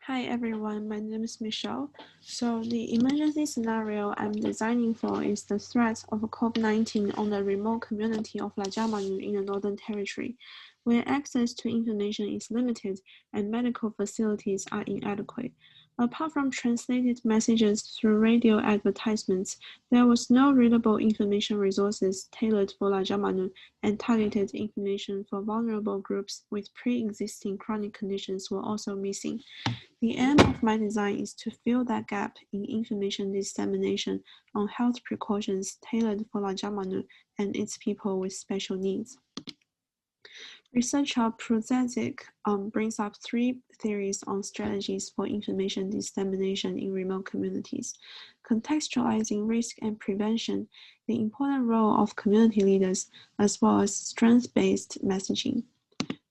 Hi everyone, my name is Michelle. So the emergency scenario I'm designing for is the threat of COVID-19 on the remote community of Lajamanu in the Northern Territory, where access to information is limited and medical facilities are inadequate. Apart from translated messages through radio advertisements, there was no readable information resources tailored for Lajamanu, and targeted information for vulnerable groups with pre-existing chronic conditions were also missing. The aim of my design is to fill that gap in information dissemination on health precautions tailored for Lajamanu and its people with special needs. Researcher Prozesic brings up three theories on strategies for information dissemination in remote communities, contextualizing risk and prevention, the important role of community leaders, as well as strength-based messaging.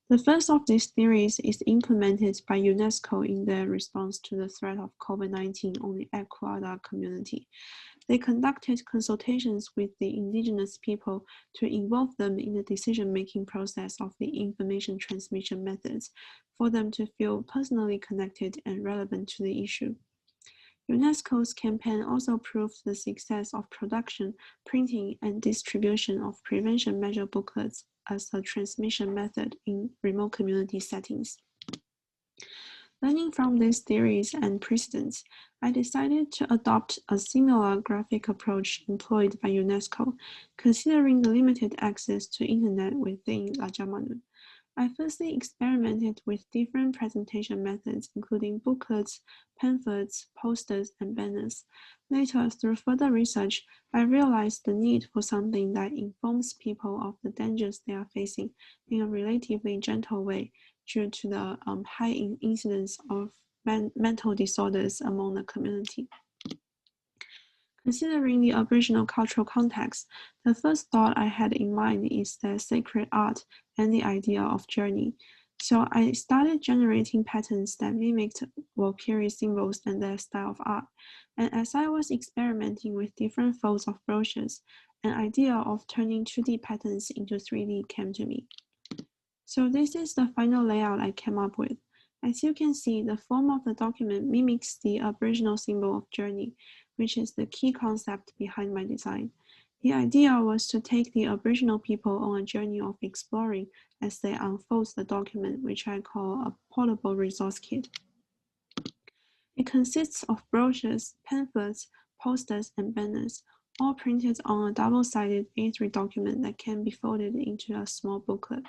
The first of these theories is implemented by UNESCO in their response to the threat of COVID-19 on the Ecuador community. They conducted consultations with the indigenous people to involve them in the decision-making process of the information transmission methods, for them to feel personally connected and relevant to the issue. UNESCO's campaign also proved the success of production, printing, and distribution of prevention measure booklets as a transmission method in remote community settings. Learning from these theories and precedents, I decided to adopt a similar graphic approach employed by UNESCO, considering the limited access to internet within Lajamanu. I firstly experimented with different presentation methods, including booklets, pamphlets, posters, and banners. Later, through further research, I realized the need for something that informs people of the dangers they are facing in a relatively gentle way due to the high incidence of mental disorders among the community. Considering the Aboriginal cultural context, the first thought I had in mind is the sacred art and the idea of journey. So I started generating patterns that mimicked Walkiri symbols and their style of art. And as I was experimenting with different folds of brochures, an idea of turning 2D patterns into 3D came to me. So this is the final layout I came up with. As you can see, the form of the document mimics the Aboriginal symbol of journey, which is the key concept behind my design. The idea was to take the Aboriginal people on a journey of exploring as they unfold the document, which I call a portable resource kit. It consists of brochures, pamphlets, posters, and banners, all printed on a double-sided A3 document that can be folded into a small booklet.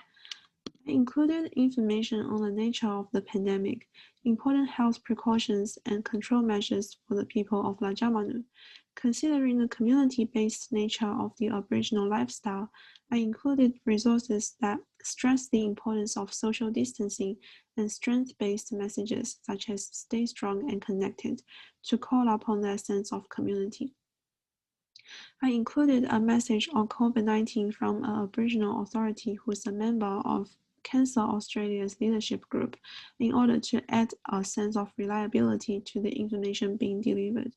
I included information on the nature of the pandemic, important health precautions, and control measures for the people of Lajamanu. Considering the community-based nature of the Aboriginal lifestyle, I included resources that stress the importance of social distancing and strength-based messages such as stay strong and connected to call upon their sense of community. I included a message on COVID-19 from an Aboriginal authority who is a member of Cancer Australia's leadership group in order to add a sense of reliability to the information being delivered.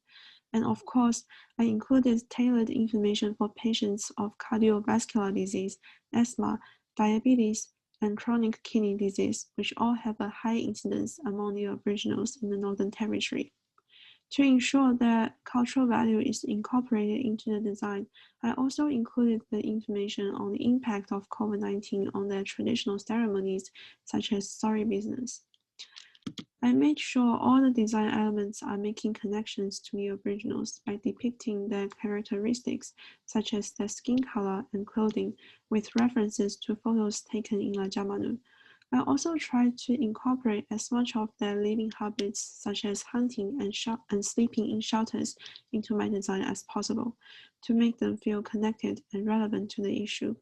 And of course, I included tailored information for patients of cardiovascular disease, asthma, diabetes, and chronic kidney disease, which all have a high incidence among the Aboriginals in the Northern Territory. To ensure that cultural value is incorporated into the design, I also included the information on the impact of COVID-19 on their traditional ceremonies, such as sorry business. I made sure all the design elements are making connections to the Aboriginals by depicting their characteristics, such as their skin color and clothing, with references to photos taken in Lajamanu. I also tried to incorporate as much of their living habits, such as hunting and sleeping in shelters, into my design as possible, to make them feel connected and relevant to the issue.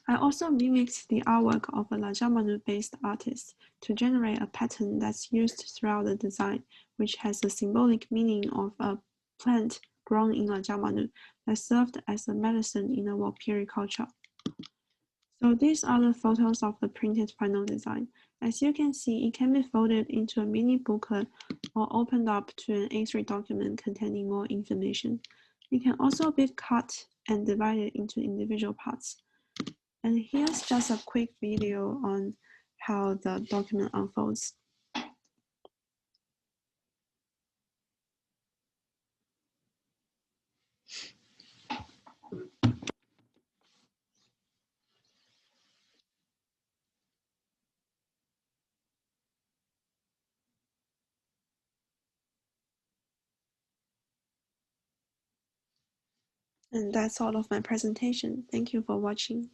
I also mimicked the artwork of a Lajamanu-based artist to generate a pattern that's used throughout the design, which has a symbolic meaning of a plant grown in Lajamanu that served as a medicine in the Walkiri culture. So these are the photos of the printed final design. As you can see, it can be folded into a mini booklet or opened up to an A3 document containing more information. It can also be cut and divided into individual parts. And here's just a quick video on how the document unfolds. And that's all of my presentation. Thank you for watching.